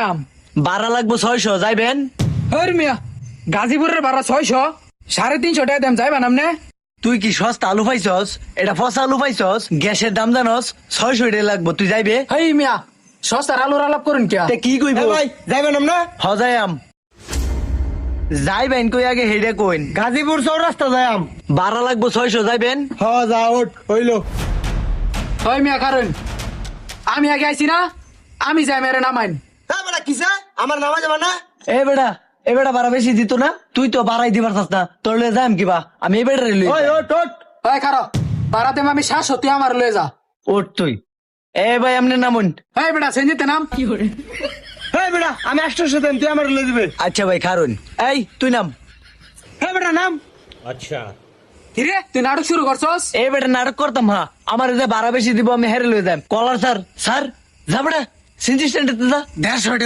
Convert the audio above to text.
যাম। ভাড়া লাগবো 600 যাইবেন? হরি মিয়া, গাজীপুরের ভাড়া 600, 350 টাকা দাম যাইবা নামনে? তুই কি সস্তা আলু পাইছস? এটা ফসা আলু পাইছস? গ্যাসের দাম জানস? 600 টাকা লাগবো, তুই যাইবে? হেই মিয়া, সস্তার আলুর আলাপ করুন কিয়া? তে কি কইব? ভাই যাইবেন আমরা হজায়াম যাইবেন কই আগে হেডে কইন। গাজীপুর চৌরাস্তা যাইম। ভাড়া লাগবো 600 যাইবেন? হ যা ওঠ হইলো। হই মিয়া কারণ আমি আগে আইছি না, আমি যাই মেরে নামাইন। হ্যাঁ বেটা কিসে আমার নামা যাবা না? এ বেটা ভাড়া বেশি দিত না, তুই তো ভাড়াই দিবার চাস না, তোর লয়ে যাইম কিবা? আমি এই বেটা লই ওই ওঠ ওঠ। ওই খারো, ভাড়া দেম আমি 700, তুই আমার লয়ে যা। ওঠ তুই। এ ভাই আমনে নামুন। হেই বেটা সেঞ্জিতে নাম। হ্যাঁ বেটা আমি 800 দেন তুই আমার লয়ে দিবে। আচ্ছা ভাই খারুন, এই তুই নাম। হ্যাঁ বেটা নাম। কিরে তুই নাটক শুরু করছস? এ বেটা নাটক করতাম হা, আমার যে ভাড়া বেশি দিব আমি হেরে লয়ে যাইম। কলার স্যার, স্যার যা বেটা সিনজি স্ট্যান্ডে যা। 150